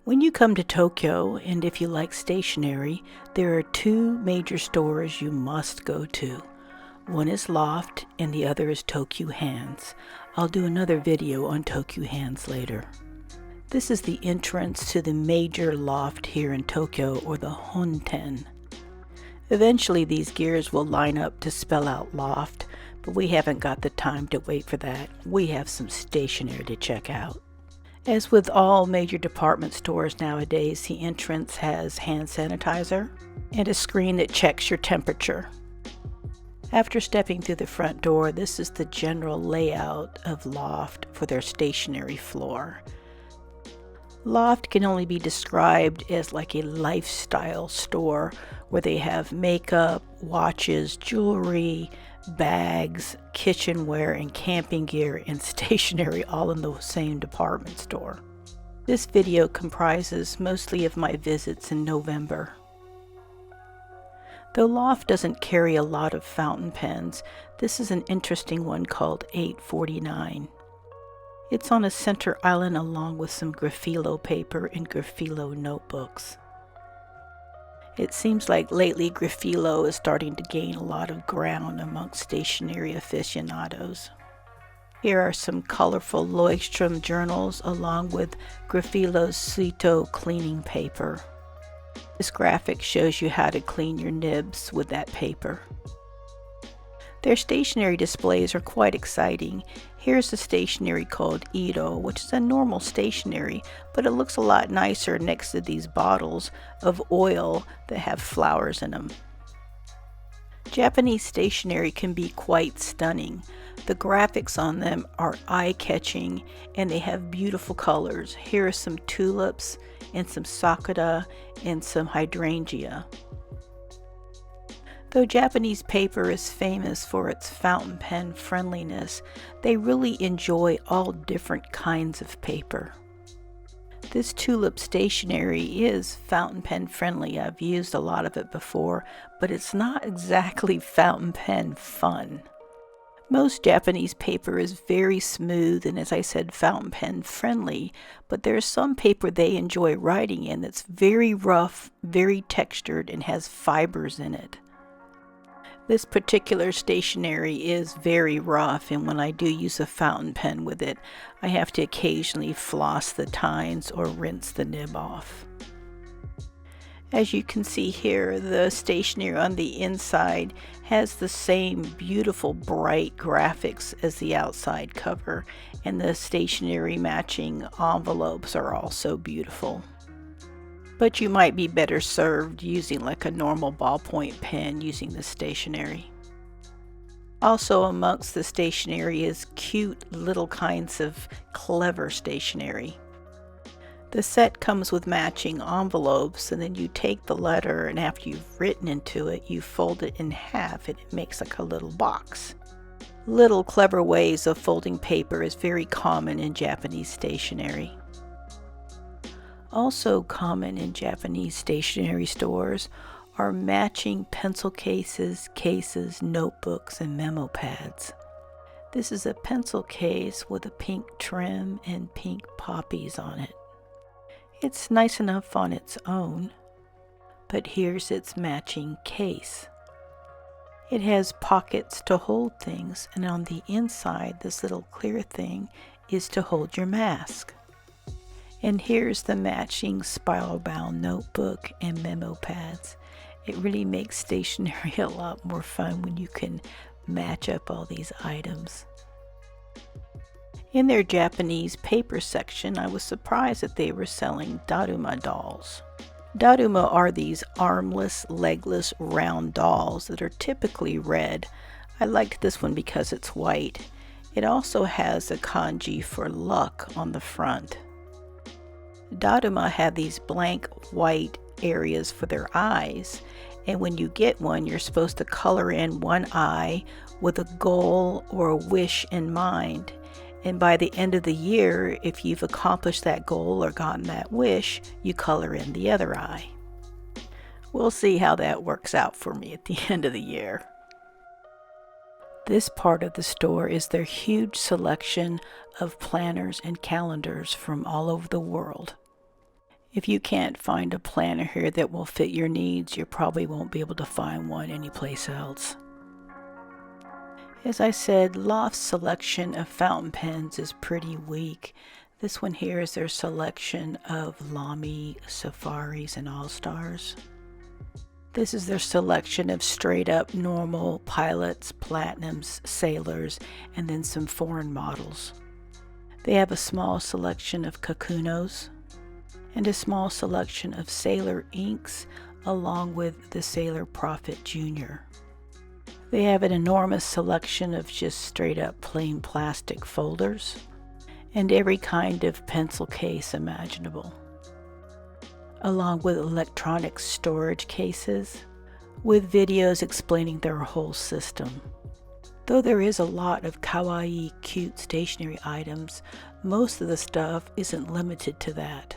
When you come to Tokyo, and if you like stationery, there are two major stores you must go to. One is Loft and the other is Tokyu Hands. I'll do another video on Tokyu Hands later. This is the entrance to the major loft here in Tokyo, or the Honten. Eventually these gears will line up to spell out Loft, but we haven't got the time to wait for that. We have some stationery to check out. As with all major department stores nowadays, the entrance has hand sanitizer and a screen that checks your temperature. After stepping through the front door, this is the general layout of Loft for their stationery floor. Loft can only be described as like a lifestyle store where they have makeup, watches, jewelry, bags, kitchenware, and camping gear and stationery all in the same department store. This video comprises mostly of my visits in November. Though Loft doesn't carry a lot of fountain pens, this is an interesting one called 849. It's on a center island along with some Graphilo paper and Graphilo notebooks. It seems like lately Graphilo is starting to gain a lot of ground amongst stationery aficionados. Here are some colorful Leuchtturm journals along with Graphilo's Suito cleaning paper. This graphic shows you how to clean your nibs with that paper. Their stationery displays are quite exciting. Here's a stationery called Iro, which is a normal stationery, but it looks a lot nicer next to these bottles of oil that have flowers in them. Japanese stationery can be quite stunning. The graphics on them are eye-catching and they have beautiful colors. Here are some tulips and some sakura and some hydrangea. Though Japanese paper is famous for its fountain pen friendliness, they really enjoy all different kinds of paper. This tulip stationery is fountain pen friendly. I've used a lot of it before, but it's not exactly fountain pen fun. Most Japanese paper is very smooth and, as I said, fountain pen friendly, but there's some paper they enjoy writing in that's very rough, very textured, and has fibers in it. This particular stationery is very rough, and when I do use a fountain pen with it, I have to occasionally floss the tines or rinse the nib off. As you can see here, the stationery on the inside has the same beautiful bright graphics as the outside cover, and the stationery matching envelopes are also beautiful. But you might be better served using like a normal ballpoint pen using the stationery. Also amongst the stationery is cute little kinds of clever stationery. The set comes with matching envelopes, and then you take the letter, and after you've written into it, you fold it in half and it makes like a little box. Little clever ways of folding paper is very common in Japanese stationery. Also common in Japanese stationery stores are matching pencil cases, notebooks, and memo pads. This is a pencil case with a pink trim and pink poppies on it. It's nice enough on its own, but here's its matching case. It has pockets to hold things, and on the inside, this little clear thing is to hold your mask. And here's the matching spiral bound notebook and memo pads. It really makes stationery a lot more fun when you can match up all these items. In their Japanese paper section, I was surprised that they were selling Daruma dolls. Daruma are these armless, legless, round dolls that are typically red. I liked this one because it's white. It also has a kanji for luck on the front. Daruma have these blank white areas for their eyes, and when you get one, you're supposed to color in one eye with a goal or a wish in mind. And by the end of the year, if you've accomplished that goal or gotten that wish, you color in the other eye. We'll see how that works out for me at the end of the year. This part of the store is their huge selection of planners and calendars from all over the world. If you can't find a planner here that will fit your needs, you probably won't be able to find one anyplace else. As I said, Loft's selection of fountain pens is pretty weak. This one here is their selection of Lamy, Safaris, and All-Stars. This is their selection of straight up normal pilots, platinums, sailors, and then some foreign models. They have a small selection of Kakunos and a small selection of Sailor inks along with the Sailor Prophet Jr. They have an enormous selection of just straight up plain plastic folders and every kind of pencil case imaginable, along with electronic storage cases with videos explaining their whole system. Though there is a lot of kawaii, cute stationery items, most of the stuff isn't limited to that.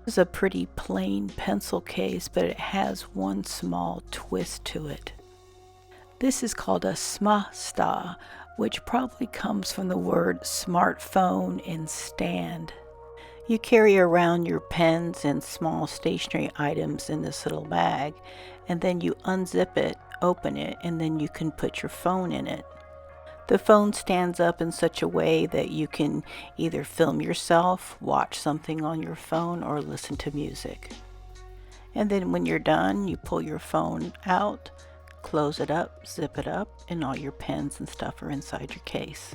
This is a pretty plain pencil case, but it has one small twist to it. This is called a Sma-Sta, which probably comes from the word smartphone and stand. You carry around your pens and small stationery items in this little bag, and then you unzip it, open it, and then you can put your phone in it. The phone stands up in such a way that you can either film yourself, watch something on your phone, or listen to music. And then when you're done, you pull your phone out, close it up, zip it up, and all your pens and stuff are inside your case.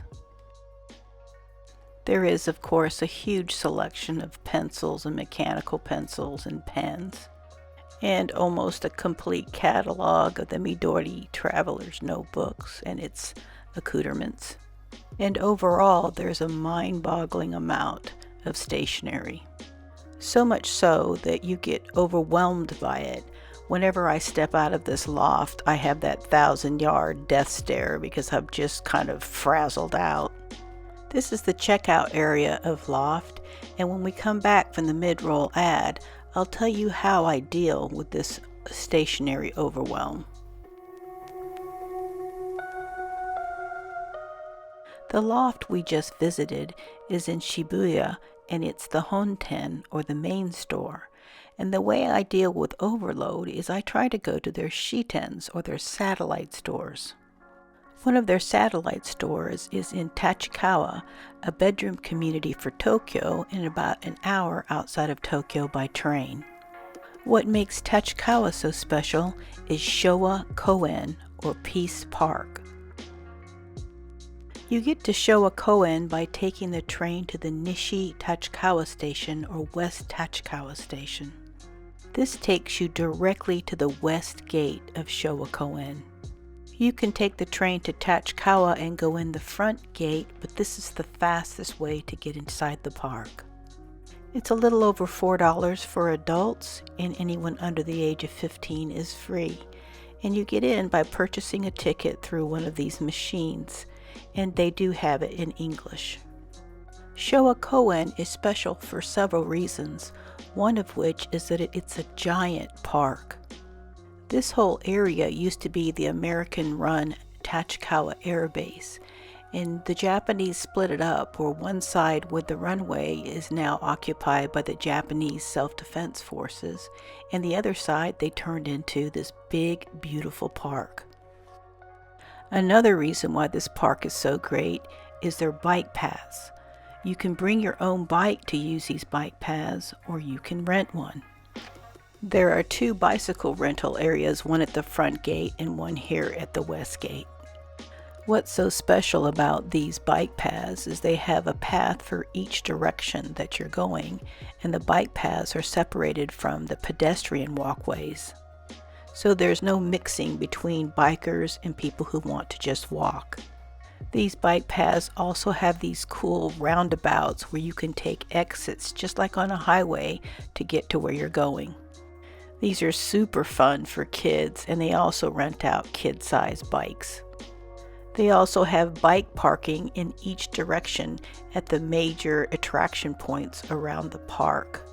There is, of course, a huge selection of pencils and mechanical pencils and pens, and almost a complete catalog of the Midori Traveler's Notebooks and its accoutrements. And overall, there's a mind-boggling amount of stationery. So much so that you get overwhelmed by it. Whenever I step out of this loft, I have that 1,000-yard death stare because I'm just kind of frazzled out. This is the checkout area of Loft, and when we come back from the mid-roll ad, I'll tell you how I deal with this stationery overwhelm. The loft we just visited is in Shibuya, and it's the Honten, or the main store. And the way I deal with overload is I try to go to their shi-tens, or their satellite stores. One of their satellite stores is in Tachikawa, a bedroom community for Tokyo, and about an hour outside of Tokyo by train. What makes Tachikawa so special is Showa Koen, or Peace Park. You get to Showa Koen by taking the train to the Nishi Tachikawa Station, or West Tachikawa Station. This takes you directly to the west gate of Showa Koen. You can take the train to Tachikawa and go in the front gate, but this is the fastest way to get inside the park. It's a little over $4 for adults, and anyone under the age of 15 is free. And you get in by purchasing a ticket through one of these machines, and they do have it in English. Showa Koen is special for several reasons, one of which is that it's a giant park. This whole area used to be the American-run Tachikawa Air Base, and the Japanese split it up, where one side with the runway is now occupied by the Japanese Self-Defense Forces, and the other side they turned into this big, beautiful park. Another reason why this park is so great is their bike paths. You can bring your own bike to use these bike paths, or you can rent one. There are 2 bicycle rental areas, one at the front gate and one here at the west gate. What's so special about these bike paths is they have a path for each direction that you're going, and the bike paths are separated from the pedestrian walkways. So there's no mixing between bikers and people who want to just walk. These bike paths also have these cool roundabouts where you can take exits just like on a highway to get to where you're going. These are super fun for kids, and they also rent out kid-sized bikes. They also have bike parking in each direction at the major attraction points around the park.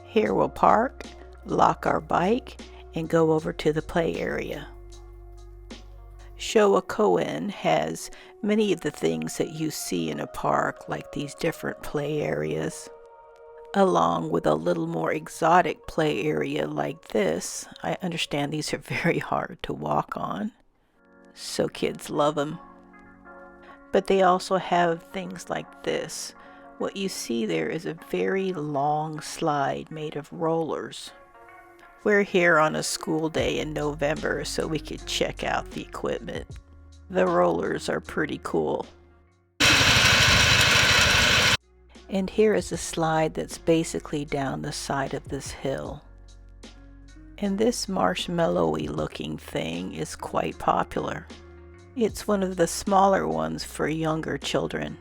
Here we'll park, lock our bike, and go over to the play area. Showa Koen has many of the things that you see in a park, like these different play areas. along with a little more exotic play area like this. I understand these are very hard to walk on, so kids love them. But they also have things like this. What you see there is a very long slide made of rollers. We're here on a school day in November, so we could check out the equipment. The rollers are pretty cool. And here is a slide that's basically down the side of this hill. And this marshmallowy looking thing is quite popular. It's one of the smaller ones for younger children.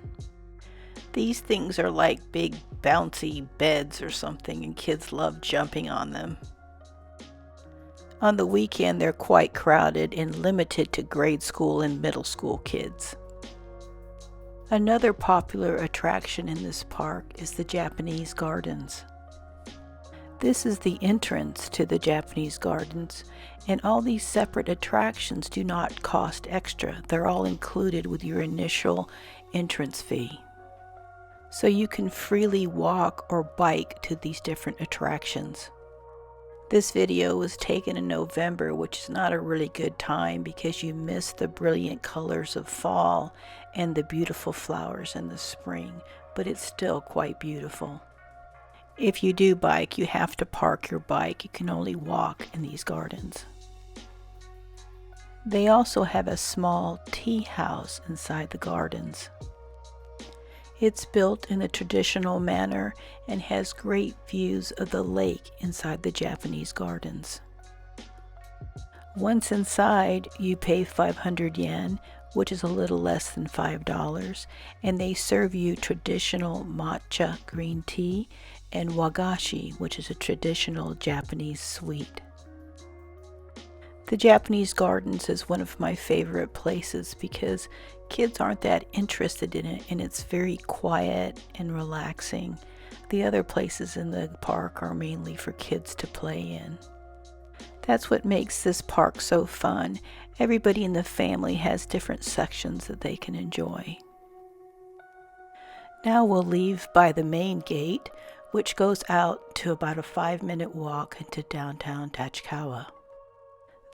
These things are like big bouncy beds or something, and kids love jumping on them. On the weekend, they're quite crowded and limited to grade school and middle school kids. Another popular attraction in this park is the Japanese Gardens. This is the entrance to the Japanese Gardens, and all these separate attractions do not cost extra. They're all included with your initial entrance fee. So you can freely walk or bike to these different attractions. This video was taken in November, which is not a really good time because you miss the brilliant colors of fall and the beautiful flowers in the spring, but it's still quite beautiful. If you do bike, you have to park your bike. You can only walk in these gardens. They also have a small tea house inside the gardens. It's built in a traditional manner and has great views of the lake inside the Japanese gardens. Once inside, you pay 500 yen, which is a little less than $5, and they serve you traditional matcha green tea and wagashi, which is a traditional Japanese sweet. The Japanese Gardens is one of my favorite places because kids aren't that interested in it, and it's very quiet and relaxing. The other places in the park are mainly for kids to play in. That's what makes this park so fun. Everybody in the family has different sections that they can enjoy. Now we'll leave by the main gate, which goes out to about a 5-minute walk into downtown Tachikawa.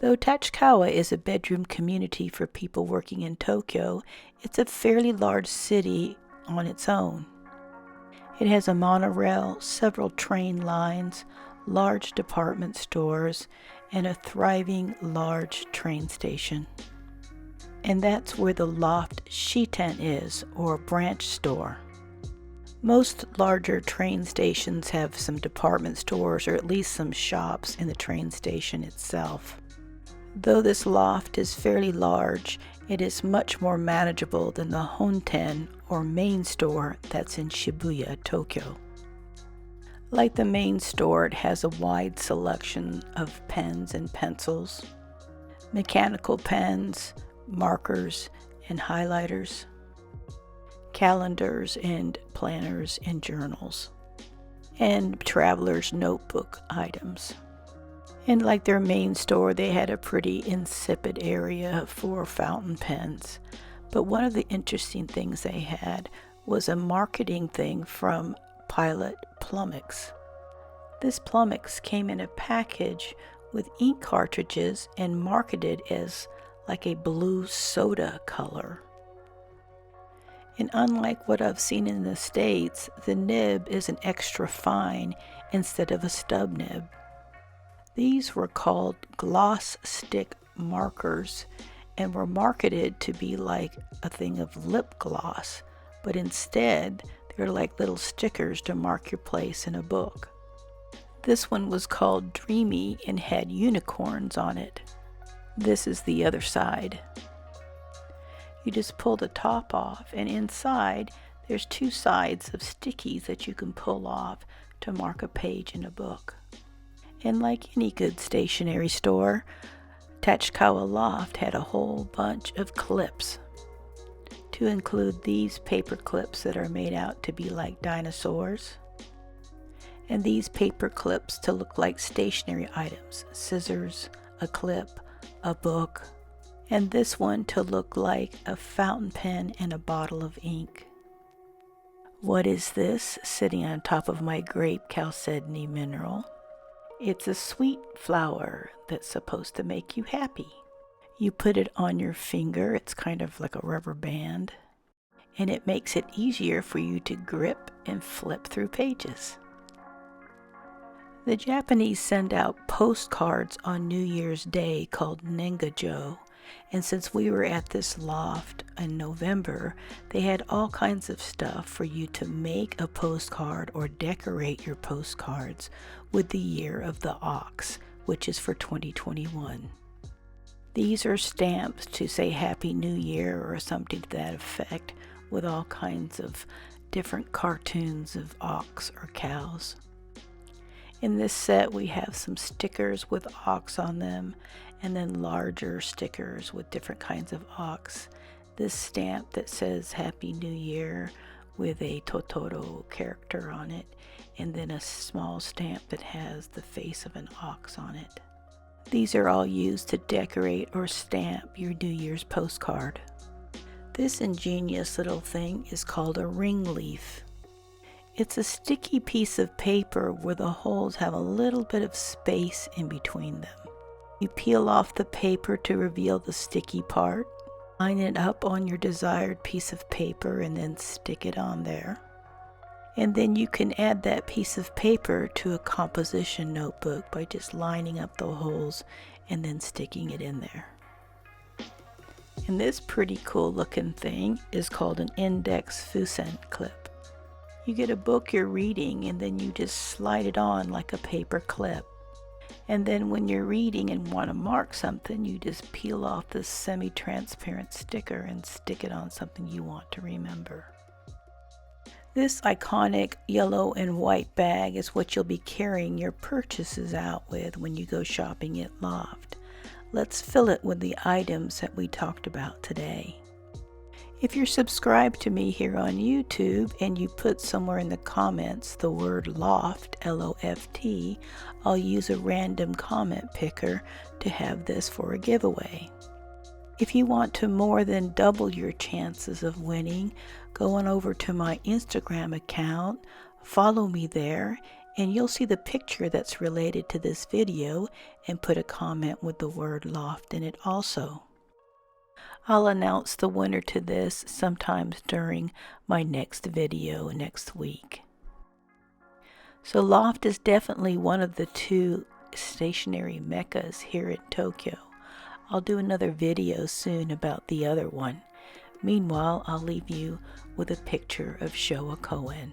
Though Tachikawa is a bedroom community for people working in Tokyo, it's a fairly large city on its own. It has a monorail, several train lines, large department stores, and a thriving large train station. And that's where the Loft shi-ten is, or branch store. Most larger train stations have some department stores or at least some shops in the train station itself. Though this loft is fairly large, it is much more manageable than the Honten or main store that's in Shibuya, Tokyo. Like the main store, it has a wide selection of pens and pencils, mechanical pens, markers and highlighters, calendars and planners and journals, and traveler's notebook items. And like their main store, they had a pretty insipid area for fountain pens. But one of the interesting things they had was a marketing thing from Pilot Plumix. This Plumix came in a package with ink cartridges and marketed as like a blue soda color. And unlike what I've seen in the States, the nib is an extra fine instead of a stub nib. These were called gloss stick markers and were marketed to be like a thing of lip gloss, but instead they're like little stickers to mark your place in a book. This one was called Dreamy and had unicorns on it. This is the other side. You just pull the top off, and inside there's 2 sides of stickies that you can pull off to mark a page in a book. And like any good stationery store, Tachikawa Loft had a whole bunch of clips, to include these paper clips that are made out to be like dinosaurs, and these paper clips to look like stationery items, scissors, a clip, a book, and this one to look like a fountain pen and a bottle of ink. What is this sitting on top of my grape chalcedony mineral? It's a sweet flower that's supposed to make you happy. You put it on your finger, it's kind of like a rubber band, and it makes it easier for you to grip and flip through pages. The Japanese send out postcards on New Year's Day called Nengajo, and since we were at this loft in November, they had all kinds of stuff for you to make a postcard or decorate your postcards with the year of the ox, which is for 2021. These are stamps to say Happy New Year or something to that effect, with all kinds of different cartoons of ox or cows. In this set we have some stickers with ox on them, and then larger stickers with different kinds of ox. This stamp that says Happy New Year with a Totoro character on it, and then a small stamp that has the face of an ox on it. These are all used to decorate or stamp your New Year's postcard. This ingenious little thing is called a ring leaf. It's a sticky piece of paper where the holes have a little bit of space in between them. You peel off the paper to reveal the sticky part, line it up on your desired piece of paper and then stick it on there. And then you can add that piece of paper to a composition notebook by just lining up the holes and then sticking it in there. And this pretty cool looking thing is called an index Fusen clip. You get a book you're reading and then you just slide it on like a paper clip. And then when you're reading and want to mark something, you just peel off this semi-transparent sticker and stick it on something you want to remember. This iconic yellow and white bag is what you'll be carrying your purchases out with when you go shopping at Loft. Let's fill it with the items that we talked about today. If you're subscribed to me here on YouTube and you put somewhere in the comments the word Loft, L-O-F-T, I'll use a random comment picker to have this for a giveaway. If you want to more than double your chances of winning, go on over to my Instagram account, follow me there, and you'll see the picture that's related to this video and put a comment with the word Loft in it also. I'll announce the winner to this sometimes during my next video next week. So Loft is definitely one of the two stationery meccas here in Tokyo. I'll do another video soon about the other one. Meanwhile, I'll leave you with a picture of Showa Koen.